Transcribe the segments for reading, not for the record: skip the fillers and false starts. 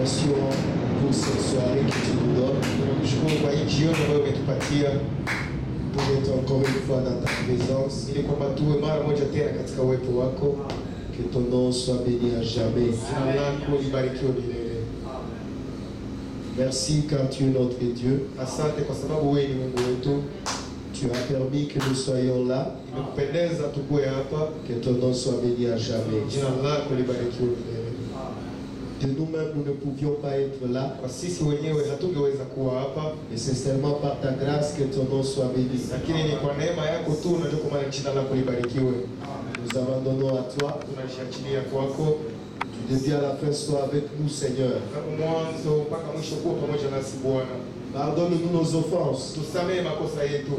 bénédiction pour cette soirée que tu nous donnes. Tunamshukuru kwa hii jioni ambayo umetupatia Pour être encore une fois dans ta présence. ili kwamba tuwe mara moja tena katika uwepo wako. Que ton nom soit béni à jamais. Jina lako libarikiwe milele. Merci car tu es notre Dieu. Asante kwa sababu wewe ni Mungu wetu. Tu as permis que nous soyons là. Imekupendeza tukue hapa. Que ton nom soit béni à jamais. Jina lako libarikiwe milele. De nous-mêmes, nous ne pouvions pas être là. Kwa sisi wenyewe hatungeweza kuwa hapa, Et c'est seulement par ta grâce que ton nom soit béni. lakini ni kwa neema yako tu, unajua kwa maana jina lako libarikiwe. Nous abandonnons à toi. Tunashiachilia kwako, Du début à la fin, sois avec nous, Seigneur. tangu mwanzo mpaka mwisho, kuwa pamoja nasi Bwana. Pardonne-nous nos offenses. Tusamehe makosa yetu,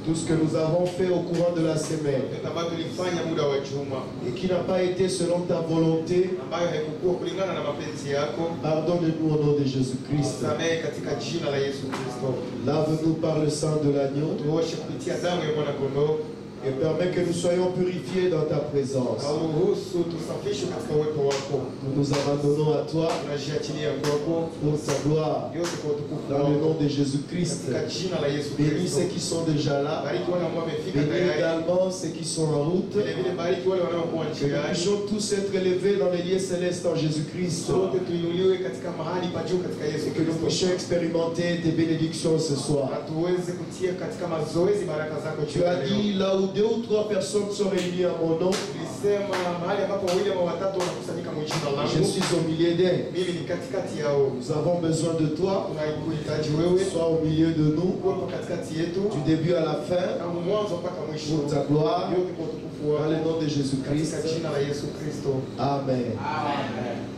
Tout ce que nous avons fait au courant de la semaine yote ambayo tulifanya muda wa juma et qui n'a pas été selon ta volonté, ambayo haikukuwa kulingana na mapenzi yako, pardonne-nous au nom de Jésus-Christ. tusamehe katika jina la Yesu Kristo. Lave-nous par le sang de l'agneau Tuoshe kupitia damu ya mwana kondoo, et permets que nous soyons purifiés dans ta présence. na uruhusu tusafishwe katika uwepo wako. Nous nous abandonnons à toi Tunashiachilia kwako pour ta gloire. yote kwa utukufu Dans le wako, nom de Jésus-Christ. katika jina la Yesu Bénis Kristo. ceux qui sont déjà là. Bariki wale ambao wamefika Bénis tayari, également ceux qui sont en route. vile vile bariki wale wanaokuwa Que nous njiani. puissions tous être élevés dans les lieux célestes en Jésus-Christ. Sote tuinuliwe katika mahali pa juu katika Yesu Et que nous Kristo, puissions expérimenter tes bénédictions ce soir. na tuweze kutia katika mazoezi baraka zako Tu juu ya as leo. dit là où deux ou trois personnes sont réunies à mon nom, Tulisema mahali ambapo wawili ama watatu wanakusanyika kwa jina je langu, suis au milieu d'eux. mimi ni katikati yao. Nous avons besoin de toi. Tunakuhitaji wewe, Sois au milieu de nous, uwepo katikati yetu du début à la fin, tangu mwanzo mpaka mwisho, pour ta gloire, yote kwa utukufu dans le wako, nom de Jésus-Christ. katika jina la Yesu Kristo. Amen.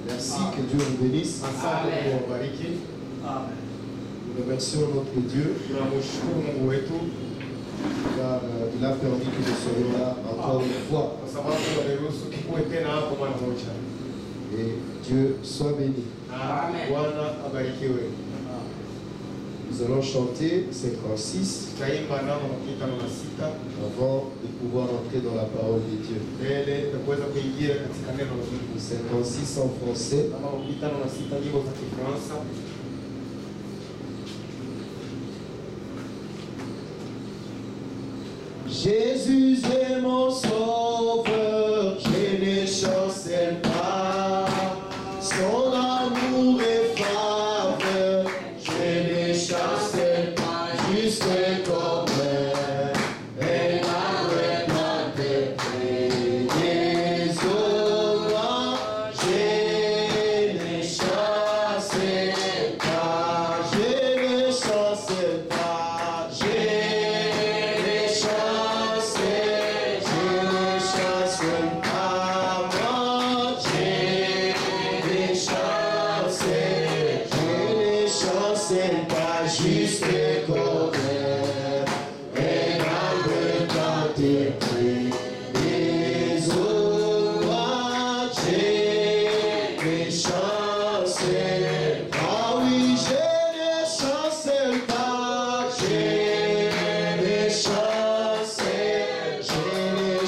Merci, que Dieu vous bénisse. Asante, Mungu awabariki. Nous remercions notre Dieu Tunamshukuru Mungu wetu car il a permis que nous soyons là encore une fois. kwa sababu ameruhusu tukue tena hapo mara moja. Et Dieu soit béni. Bwana abarikiwe. Nous allons chanter 56 Tutaimba namba 56 avant de pouvoir entrer dans la parole de Dieu. mbele ya kuweza kuingia katika neno la Mungu. 56 en français. Namba 56 nyimbo za Kifaransa. Jésus est mon sauveur, je ne chancelle pas. Son amour est faveur, je ne chancelle pas. Juste comme un arbre planté près des eaux, je ne chancelle pas. Je ne chancelle pas. Je ne chancelle, je ne chancelle pas. Moi, je ne chancelle pas. Juste comme un arbre planté près des eaux. Moi, je ne chancelle pas. Ah oui, je ne chancelle pas. Je ne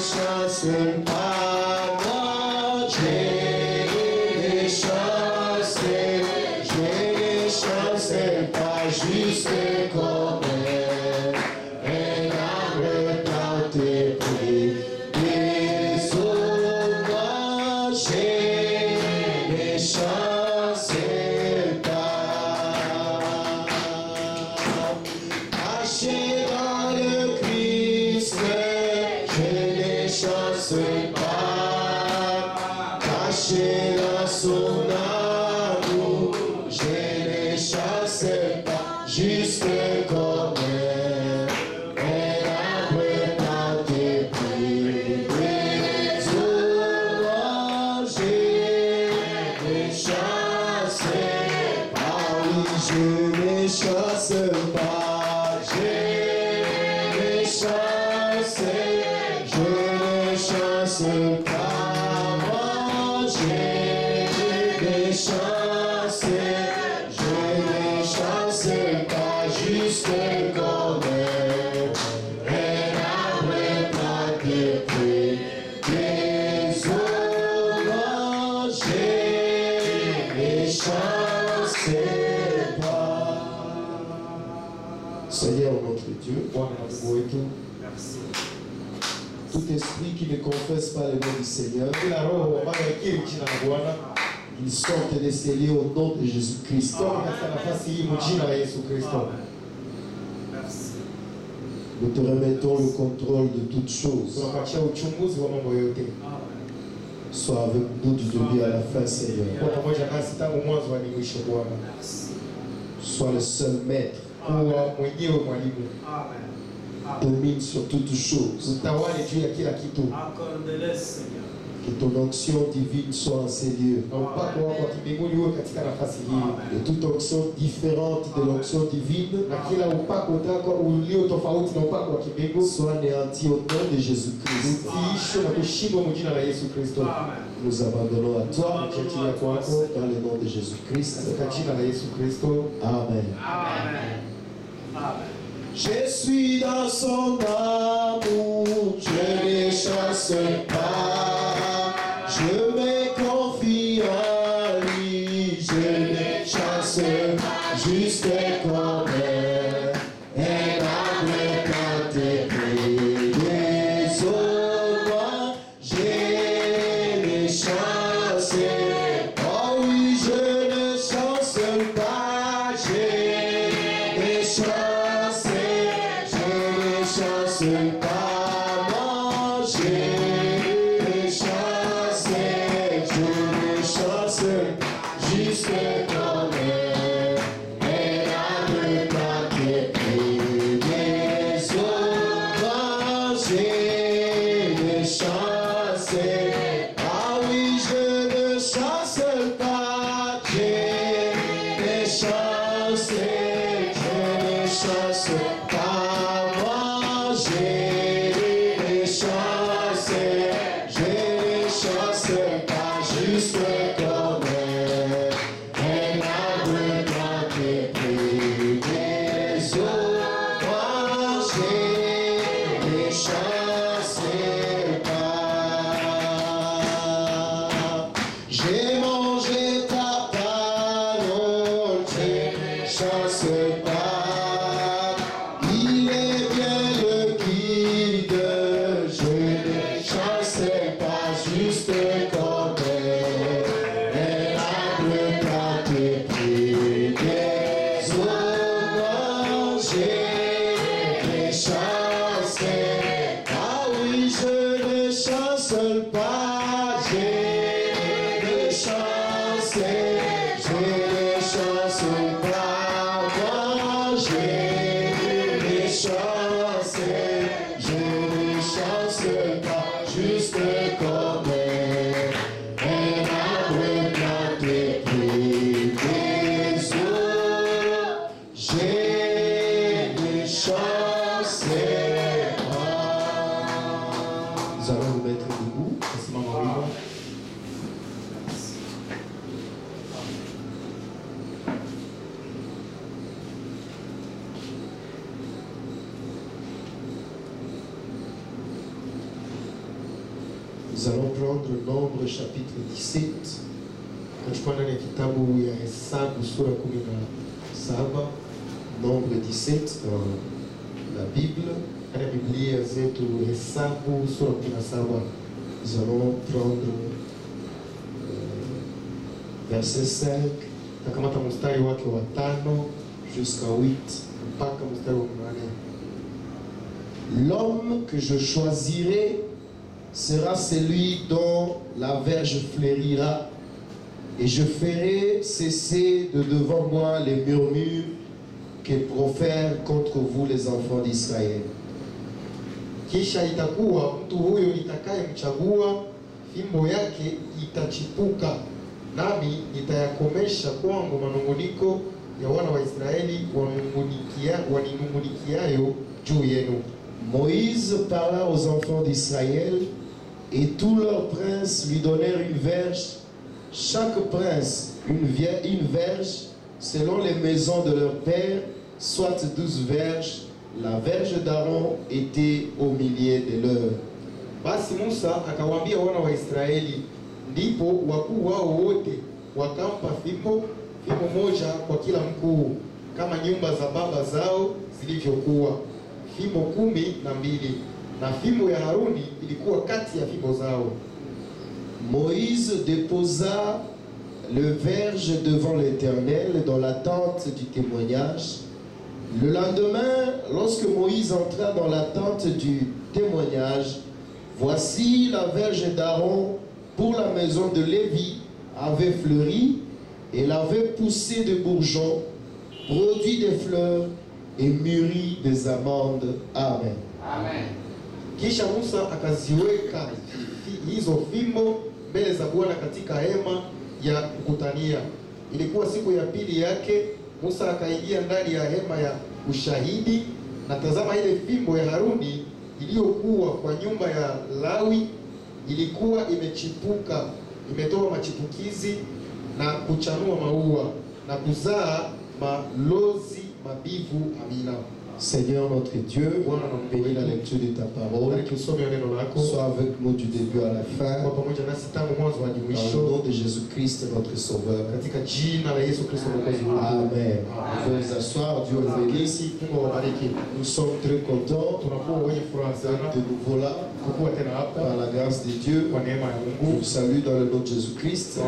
chancelle pas. Moi, je ne chancelle pas. Juste comme un arbre planté près des eaux. Moi, je ne chancelle pas. Caché dans le Christ, je ne chancelle pas. Caché dans son amour, je ne chancelle pas. Juste comme un arbre planté près des eaux. Moi, je ne chancelle pas. Oui, je ne chancelle pas. Je ne chancelle pas. Moi, je ne chancelle pas. Juste comme un arbre planté près des eaux. Moi, je ne chancez pas. Seigneur notre Dieu, Merci. tout esprit qui ne confesse pas le nom du Seigneur, ils sont décelés au nom de Jésus-Christ. Nous te remettons le contrôle de toutes choses. Sois avec nous du début à la fin, Seigneur. Sois le seul maître. Domine sur toutes choses. Que ton onction divine soit en ces lieux. Et toute onction différente de l'onction divine soit anéantie au nom de Jésus-Christ. Nous abandonnons à toi dans le nom de Jésus-Christ. Amen. Je suis dans son amour, je ne chasse pas. Je me confie en lui, je ne chasse pas. Juste comme un arbre planté près des eaux. Moi, je ne chasse pas. Oh oui, je ne chasse pas. Je ne chasse pas, non, je ne chasse juste comme un arbre planté près des eaux. Moi, je ne chasse pas, oui, je ne chasse pas, je ne chasse pas. Je ne chasse pas juste comme un arbre planté près des eaux. Moi, je ne chasse pas. J'ai mangé ta parole, je ne chasse pas. Il est bien le guide, je ne chasse pas juste comme un arbre planté près des eaux. Moi, je ne chasse pas, oui, je ne chasse pas, je ne chasse pas. Moi, je ne chasse pas, juste comme un arbre planté près des eaux. Je ne chasse pas. Nous allons nous mettre debout. Nous allons prendre Nombre chapitre 17. Nombre 17 dans la Bible. Nous allons prendre verset 5 jusqu'à 8. L'homme que je choisirai sera celui dont la verge fleurira, et je ferai cesser de devant moi les murmures que profèrent contre vous les enfants d'Israël. Kisha itakuwa mtu huyo nitakayemchagua, fimbo yake itachipuka, nami nitayakomesha kwangu manunguniko ya wana wa Israeli waninungunikiayo juu yenu. Moïse parla aux enfants d'Israël, et tous leurs princes lui donnèrent une verge, chaque prince une verge, selon les maisons de leur père, soit 12 verges. La verge d'Aaron était au milieu de leurs. Basi Musa akawaambia wana wa Israeli, ndipo wakuu wao wote wakampa fimbo moja kwa kila mkuu, kama nyumba za baba zao zilivyokuwa, fimbo 12, na fimbo ya Haruni ilikuwa kati ya fimbo zao. Moïse déposa le verge devant l'Éternel dans la tente du témoignage. Le lendemain, lorsque Moïse entra dans la tente du témoignage, voici la verge d'Aaron pour la maison de Lévi avait fleuri, et elle avait poussé des bourgeons, produit des fleurs et mûri des amandes. Amen. Amen. Kisha Musa akaziweka hizo fimbo mbele za Bwana katika hema ya kukutania. Ilikuwa siku ya pili yake. Musa akaingia ndani ya hema ya ushahidi, na tazama, ile fimbo ya Haruni iliyokuwa kwa nyumba ya Lawi ilikuwa imechipuka, imetoa machipukizi na kuchanua maua na kuzaa malozi mabivu. Amina. Seigneur notre Dieu, bénis la lecture de ta parole. Sois avec nous du début à la fin. Au nom de Jésus-Christ, notre Sauveur. Amen. Vous pouvez vous asseoir, Dieu vous bénisse. Nous sommes très contents de nouveau là, par la grâce de Dieu. Je vous salue dans le nom de Jésus-Christ.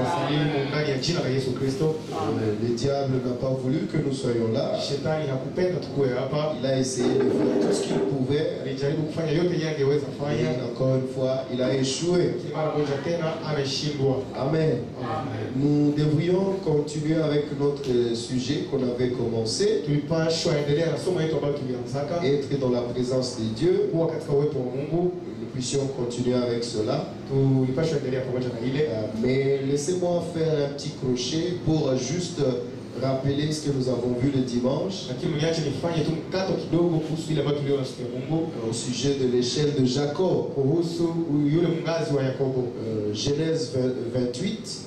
Le diable n'a pas voulu que nous soyons là. Il a essayé de faire tout ce qu'il pouvait. Et encore une fois, il a échoué. Amen. Nous devrions continuer avec notre sujet qu'on avait commencé. Être dans la présence de Dieu. Nous puissions continuer avec cela. Mais laissez-moi faire un petit crochet pour juste rappeler ce que nous avons vu le dimanche au sujet de l'échelle de Jacob. Genèse 28.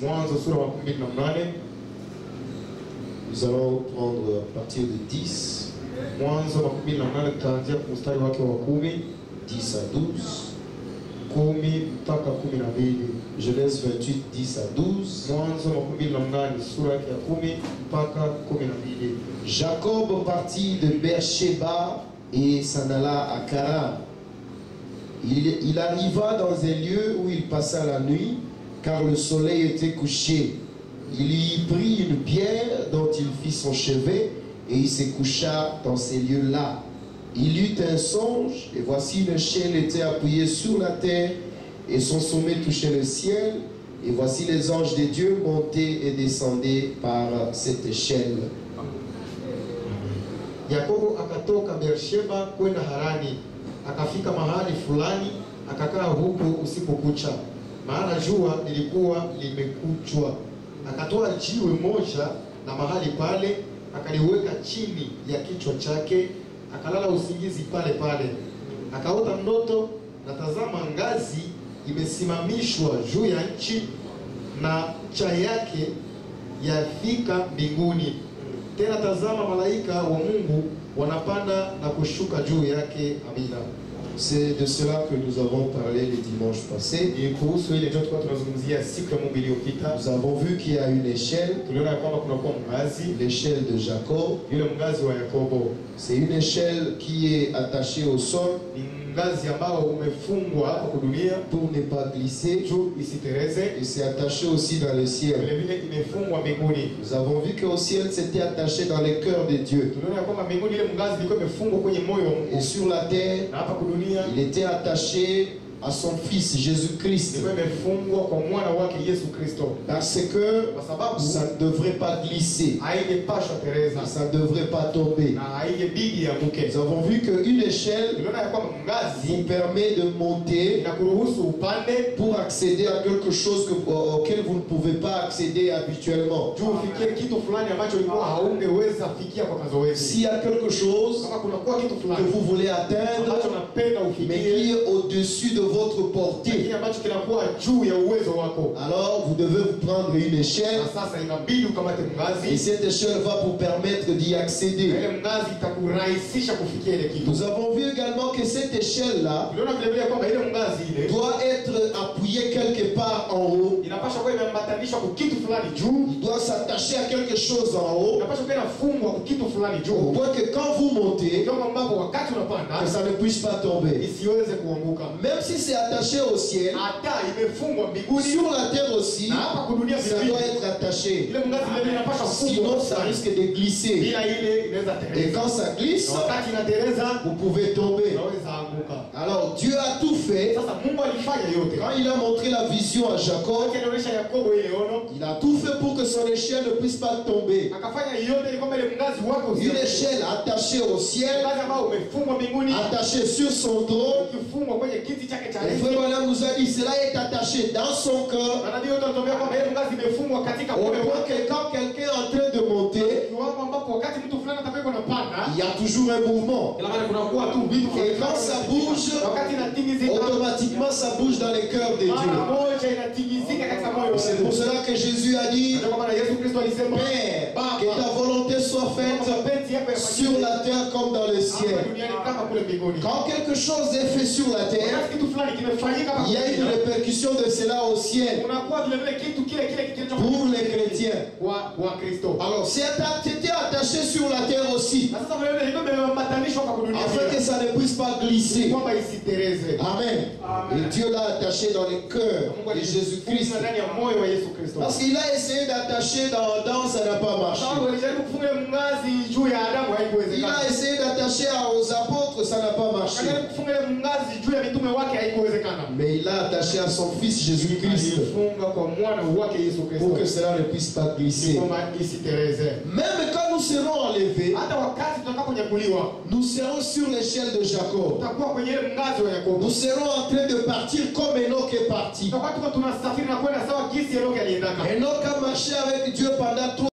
Nous allons prendre à partir de 10. 10 à 12. Genèse 28, 10 à 12. Jacob partit de Beersheba et s'en alla à Charan. Il arriva dans un lieu où il passa la nuit, car le soleil était couché. Il y prit une pierre dont il fit son chevet, et il se coucha dans ces lieux-là. Il eut un songe, et voici une échelle était appuyée sur la terre, et son sommet touchait le ciel, et voici les anges de Dieu montaient et descendaient par cette échelle. Yakobo akatoka Beersheba kwenda Harani, akafika mahali fulani, akakaa huko usiku kucha, maana jua lilikuwa limekuchwa. Akatoa jiwe moja na mahali pale, akaliweka chini ya kichwa chake, akalala usingizi pale pale. Akaota ndoto, na tazama, ngazi imesimamishwa juu ya nchi, na cha yake yafika mbinguni. Tena tazama, malaika wa Mungu wanapanda na kushuka juu yake. Amina. C'est de cela que nous avons parlé le dimanche passé. Nous avons vu qu'il y a une échelle, l'échelle de Jacob. C'est une échelle qui est attachée au sol pour ne pas glisser, et c'est attaché aussi dans le ciel. Nous avons vu qu'au ciel c'était attaché dans les cœurs de Dieu, et sur la terre il était attaché à son fils Jésus-Christ, parce que ça ne devrait pas glisser, ça ne devrait pas tomber. Nous avons vu qu'une échelle vous permet de monter pour accéder à quelque chose auquel vous ne pouvez pas accéder habituellement. S'il y a quelque chose que vous voulez atteindre mais qui est au-dessus de votre portée. kile ambacho kinakuwa juu ya uwezo wako. Alors vous devez vous prendre une échelle. Na sasa inabidi ukamate Et mngazi. cette échelle va vous permettre d'y accéder. Ile mngazi itakurahisisha kufikia ile kitu. Nous avons vu également que cette échelle-là Unaona vile vile kwamba ile mngazi ile doit être appuyée quelque part en haut. inapaswa kuwa imeambatanishwa kwa kitu fulani juu. Il doit s'attacher à quelque chose en haut. Inapaswa kuwa inafungwa kwa kitu fulani Au juu. point que quand vous montez, Ndio ambapo wakati que unapanda ça ne puisse pas tomber. isiweze kuanguka. Même si c'est attaché au ciel, Hata imefungwa mbinguni sur la terre aussi, na hapa kudunia ça vile doit vile. être attaché. Ile mngazi ile inapaswa Sinon, kufungwa ça risque de glisser. bila ile inaweza Et tereza. quand ça glisse, Na wakati inatereza vous pouvez tomber. unaweza anguka. Alors, Dieu a tout fait. Sasa Mungu alifanya yote. Quand il a montré la vision à Jacob, Wakati anaonyesha Yakobo ile ono, il a tout fait pour que son échelle ne puisse pas tomber. akafanya yote ili kwamba ile mngazi wako Une échelle attachée au ciel, mngazi ambao umefungwa mbinguni, attachée sur son trône. ukifungwa kwenye kiti chake cha Et enzi. frère Branham nous a dit, cela est attaché dans son cœur, Na nabii yote anatuambia kwamba ile mngazi imefungwa katika au moyo point wake. que quand quelqu'un est en train de monter, Kiwango ambapo wakati mtu fulani atakuwa anapanda, il y a toujours un mouvement. ila maana kunakuwa tu vitu Et quand ça bouge, na wakati inatingizika, automatiquement ça bouge dans les cœurs de mara Dieu. moja inatingizika katika moyo. C'est pour cela que Jésus a dit, Ndio kwa maana Yesu Kristo alisema, Père, que ta volonté soit faite mapenzi yako sur la terre comme dans le hapa ciel. duniani kama kule mbinguni. Quand quelque chose est fait sur la terre, Wakati kitu fulani kimefanyika hapa il y a une duniani, répercussion de cela au ciel unakuwa vile vile kitu kile kile pour les chrétiens. wa Kristo. Alors, c'était attaché sur la terre aussi, Na sasa vile vile ilikuwa imeambatanishwa hapa duniani afin que ça ne puisse pas glisser. kwamba isitereze. Amen. Et Dieu l'a attaché dans le cœur Mungu de Jésus-Christ. alifunga ndani ya moyo wa Yesu Kristo. Parce qu'il a essayé d'attacher dans ça n'a pas marché. Sababu alijaribu kufunga mngazi juu ya Adamu, Il haikuwezekana. a essayé d'attacher aux apôtres, ça n'a pas marché. Akajaribu kufunga mngazi juu ya mitume wake, haikuwezekana. Mais il l'a attaché à son fils Jésus-Christ Alifunga kwa mwana wake Yesu Kristo pour que cela ne puisse pas glisser. kwamba isitereze. Même quand nous serons enlevés, Hata wakati tutakaponyakuliwa, nous serons sur l'échelle de Jacob. tutakuwa kwenye ile mngazi wa Yakobo. Nous serons en train de partir comme Enoch est parti. Tutakuwa tuko tunasafiri na kwenda sawa jinsi Enoki aliendaka. Enoch a marché avec Dieu pendant